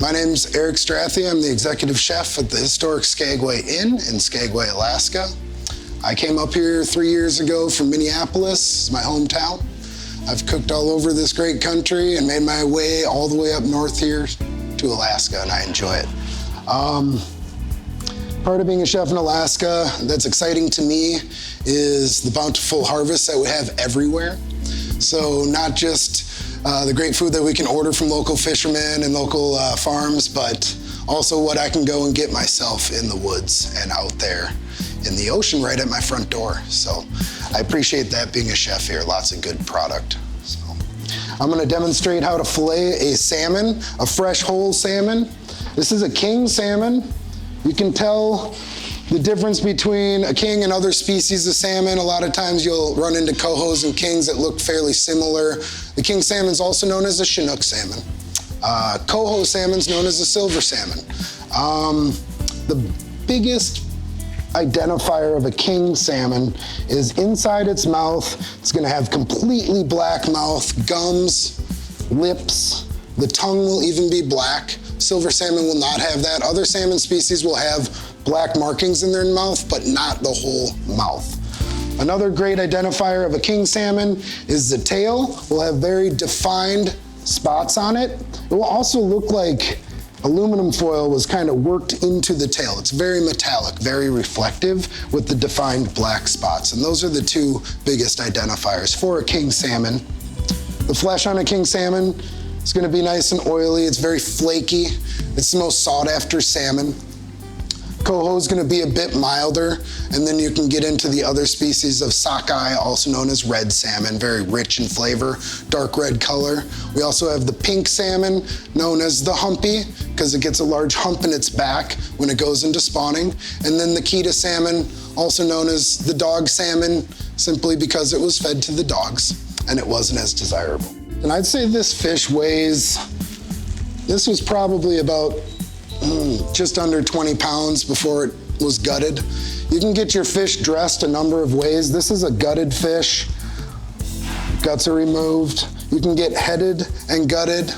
My name's Eric Strathe. I'm the Executive Chef at the Historic Skagway Inn in Skagway, Alaska. I came up here 3 years ago from Minneapolis, my hometown. I've cooked all over this great country and made my way all the way up north here to Alaska, and I enjoy it. Part of being a chef in Alaska that's exciting to me is the bountiful harvest that we have everywhere. So not just the great food that we can order from local fishermen and local farms, but also what I can go and get myself in the woods and out there in the ocean right at my front door. So I appreciate that being a chef here, lots of good product. So I'm gonna demonstrate how to fillet a salmon, a fresh whole salmon. This is a king salmon. You can tell the difference between a king and other species of salmon. A lot of times you'll run into cohos and kings that look fairly similar. The king salmon is also known as a Chinook salmon. Coho salmon is known as a silver salmon. The biggest identifier of a king salmon is inside its mouth. It's gonna have completely black mouth, gums, lips. The tongue will even be black. Silver salmon will not have that. Other salmon species will have black markings in their mouth, but not the whole mouth. Another great identifier of a king salmon is the tail. Will have very defined spots on it. It will also look like aluminum foil was kind of worked into the tail. It's very metallic, very reflective with the defined black spots. And those are the two biggest identifiers for a king salmon. The flesh on a king salmon is gonna be nice and oily. It's very flaky. It's the most sought after salmon. Coho is gonna be a bit milder, and then you can get into the other species of sockeye, also known as red salmon, very rich in flavor, dark red color. We also have the pink salmon, known as the humpy, because it gets a large hump in its back when it goes into spawning. And then the Kita salmon, also known as the dog salmon, simply because it was fed to the dogs and it wasn't as desirable. And I'd say this fish weighs, this was probably about just under 20 pounds before it was gutted. You can get your fish dressed a number of ways. This is a gutted fish. Guts are removed. You can get headed and gutted,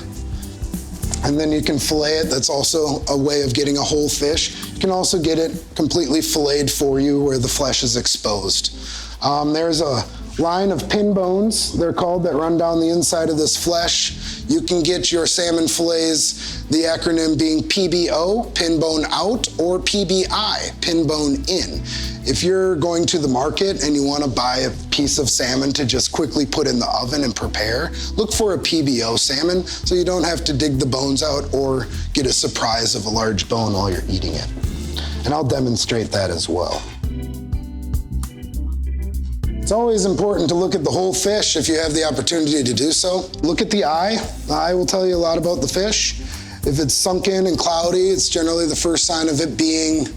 and then you can fillet it. That's also a way of getting a whole fish. You can also get it completely filleted for you where the flesh is exposed. There's a line of pin bones, they're called, that run down the inside of this flesh. You can get your salmon fillets, the acronym being PBO, pin bone out, or PBI, pin bone in. If you're going to the market and you want to buy a piece of salmon to just quickly put in the oven and prepare, look for a PBO salmon so you don't have to dig the bones out or get a surprise of a large bone while you're eating it. And I'll demonstrate that as well. It's always important to look at the whole fish if you have the opportunity to do so. Look at the eye. The eye will tell you a lot about the fish. If it's sunken and cloudy, it's generally the first sign of it being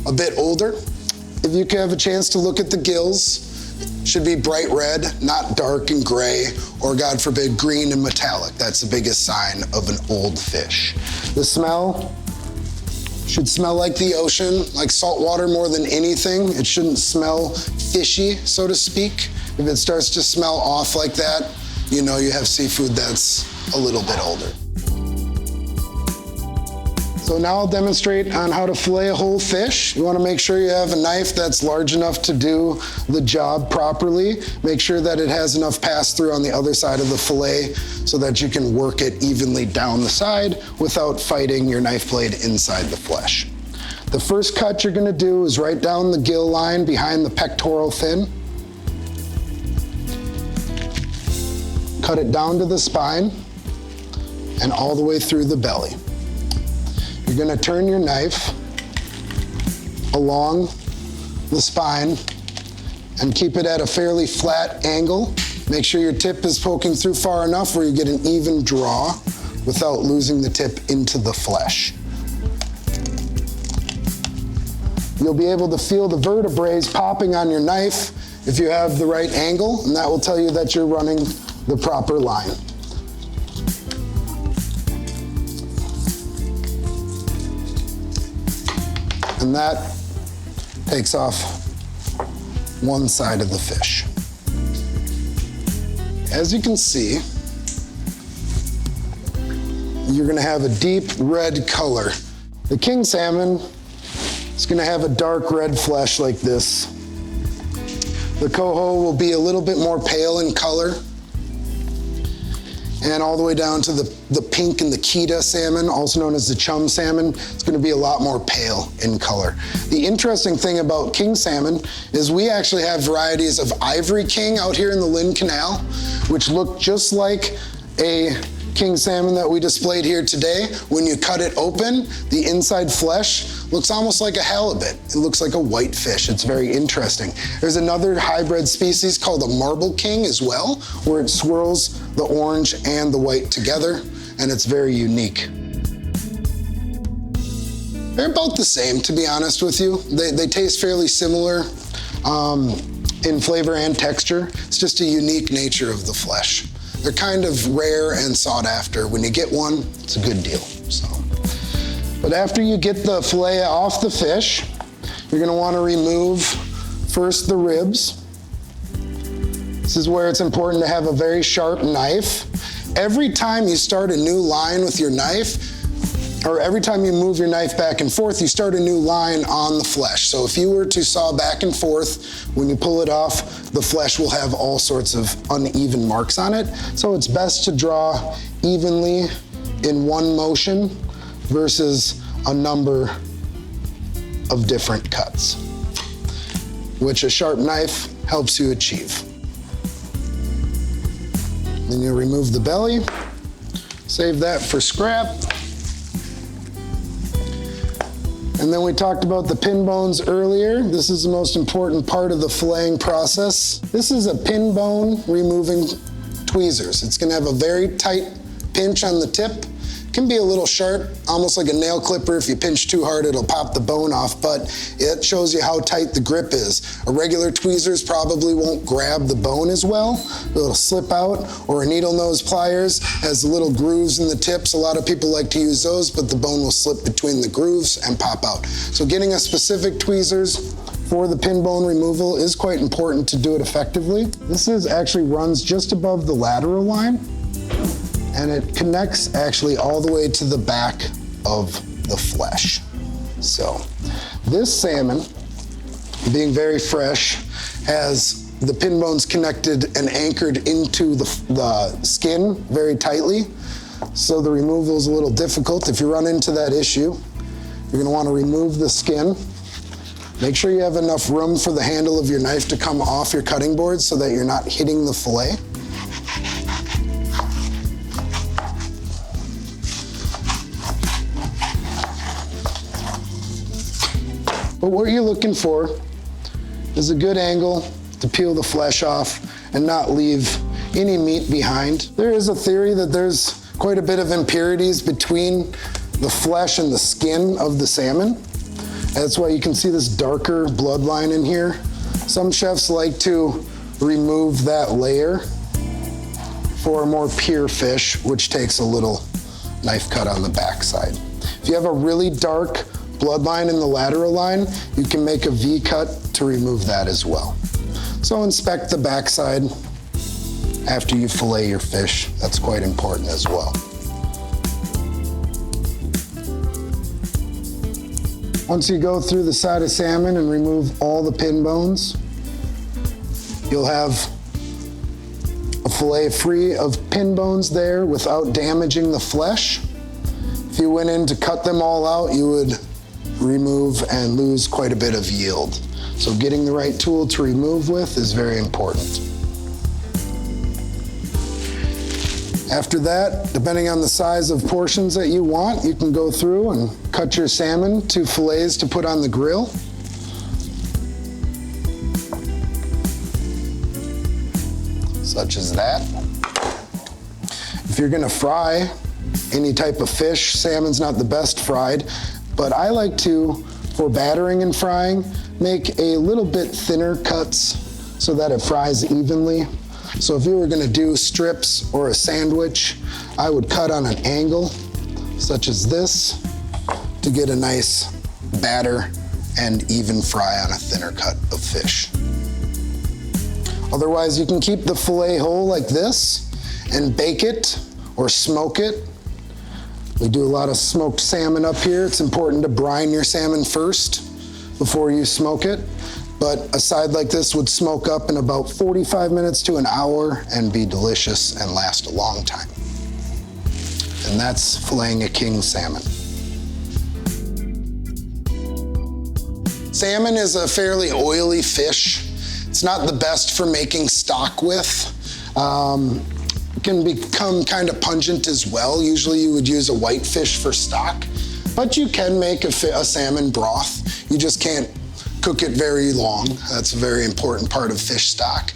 a bit older. If you can have a chance to look at the gills, it should be bright red, not dark and gray, or God forbid, green and metallic. That's the biggest sign of an old fish. The smell should smell like the ocean, like salt water more than anything. It shouldn't smell fishy, so to speak. If it starts to smell off like that, you know you have seafood that's a little bit older. So now I'll demonstrate on how to fillet a whole fish. You want to make sure you have a knife that's large enough to do the job properly. Make sure that it has enough pass-through on the other side of the fillet so that you can work it evenly down the side without fighting your knife blade inside the flesh. The first cut you're going to do is right down the gill line behind the pectoral fin. Cut it down to the spine and all the way through the belly. You're gonna turn your knife along the spine and keep it at a fairly flat angle. Make sure your tip is poking through far enough where you get an even draw without losing the tip into the flesh. You'll be able to feel the vertebrae popping on your knife if you have the right angle, and that will tell you that you're running the proper line. And that takes off one side of the fish. As you can see, you're gonna have a deep red color. The king salmon is gonna have a dark red flesh like this. The coho will be a little bit more pale in color, and all the way down to the pink and the Kita salmon, also known as the chum salmon, it's gonna be a lot more pale in color. The interesting thing about king salmon is we actually have varieties of ivory king out here in the Lynn Canal, which look just like a king salmon that we displayed here today. When you cut it open, the inside flesh looks almost like a halibut. It looks like a white fish. It's very interesting. There's another hybrid species called a marble king as well, where it swirls the orange and the white together, and it's very unique. They're about the same, to be honest with you. They taste fairly similar in flavor and texture. It's just a unique nature of the flesh. They're kind of rare and sought after. When you get one, it's a good deal. So, but after you get the fillet off the fish, you're gonna wanna remove first the ribs. This is where it's important to have a very sharp knife. Every time you start a new line with your knife, or every time you move your knife back and forth, you start a new line on the flesh. So if you were to saw back and forth, when you pull it off, the flesh will have all sorts of uneven marks on it. So it's best to draw evenly in one motion versus a number of different cuts, which a sharp knife helps you achieve. Then you remove the belly, save that for scrap. And then we talked about the pin bones earlier. This is the most important part of the filleting process. This is a pin bone removing tweezers. It's gonna have a very tight pinch on the tip. It can be a little sharp, almost like a nail clipper. If you pinch too hard, it'll pop the bone off, but it shows you how tight the grip is. A regular tweezers probably won't grab the bone as well. It'll slip out, or a needle nose pliers has little grooves in the tips. A lot of people like to use those, but the bone will slip between the grooves and pop out. So getting a specific tweezers for the pin bone removal is quite important to do it effectively. This actually runs just above the lateral line, and it connects actually all the way to the back of the flesh. So this salmon, being very fresh, has the pin bones connected and anchored into the skin very tightly. So the removal is a little difficult. If you run into that issue, you're gonna wanna remove the skin. Make sure you have enough room for the handle of your knife to come off your cutting board so that you're not hitting the fillet. But what you're looking for is a good angle to peel the flesh off and not leave any meat behind. There is a theory that there's quite a bit of impurities between the flesh and the skin of the salmon. That's why you can see this darker bloodline in here. Some chefs like to remove that layer for a more pure fish, which takes a little knife cut on the backside. If you have a really dark bloodline in the lateral line, you can make a V cut to remove that as well. So inspect the backside after you fillet your fish. That's quite important as well. Once you go through the side of salmon and remove all the pin bones, you'll have a fillet free of pin bones there without damaging the flesh. If you went in to cut them all out, you would remove and lose quite a bit of yield. So getting the right tool to remove with is very important. After that, depending on the size of portions that you want, you can go through and cut your salmon to fillets to put on the grill. Such as that. If you're gonna fry any type of fish, salmon's not the best fried, but I like to, for battering and frying, make a little bit thinner cuts so that it fries evenly. So if you were gonna do strips or a sandwich, I would cut on an angle, such as this, to get a nice batter and even fry on a thinner cut of fish. Otherwise, you can keep the fillet whole like this and bake it or smoke it We do a lot of smoked salmon up here. It's important to brine your salmon first before you smoke it. But a side like this would smoke up in about 45 minutes to an hour and be delicious and last a long time. And that's filleting a king salmon. Salmon is a fairly oily fish. It's not the best for making stock with. It can become kind of pungent as well. Usually you would use a white fish for stock, but you can make a salmon broth. You just can't cook it very long. That's a very important part of fish stock.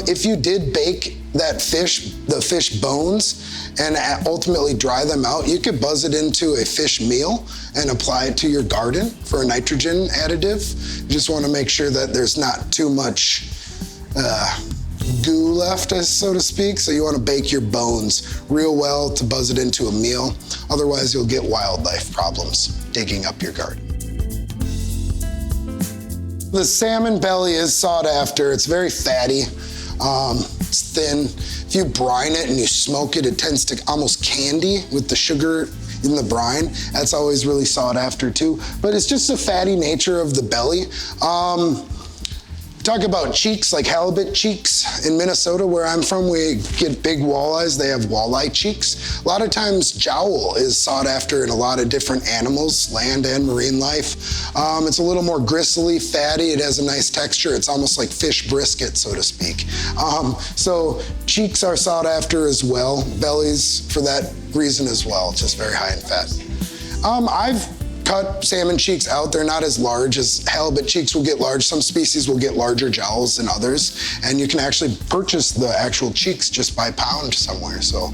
If you did bake that fish, the fish bones, and ultimately dry them out, you could buzz it into a fish meal and apply it to your garden for a nitrogen additive. You just want to make sure that there's not too much goo left, so to speak. So you want to bake your bones real well to buzz it into a meal. Otherwise, you'll get wildlife problems digging up your garden. The salmon belly is sought after. It's very fatty. It's thin. If you brine it and you smoke it, it tends to almost candy with the sugar in the brine. That's always really sought after too. But it's just the fatty nature of the belly. Talk about cheeks, like halibut cheeks. In Minnesota, where I'm from, we get big walleyes. They have walleye cheeks. A lot of times jowl is sought after in a lot of different animals, land and marine life. It's a little more gristly, fatty. It has a nice texture. It's almost like fish brisket, so to speak. So cheeks are sought after as well. Bellies for that reason as well, just very high in fat. I've cut salmon cheeks out. They're not as large as halibut cheeks will get large. Some species will get larger jowls than others, and you can actually purchase the actual cheeks just by pound somewhere. So,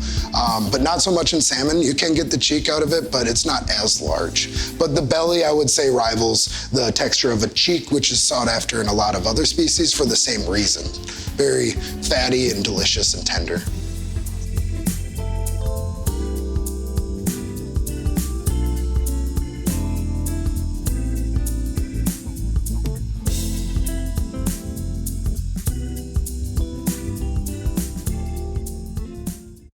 but not so much in salmon. You can get the cheek out of it, but it's not as large. But the belly, I would say, rivals the texture of a cheek, which is sought after in a lot of other species for the same reason. Very fatty and delicious and tender.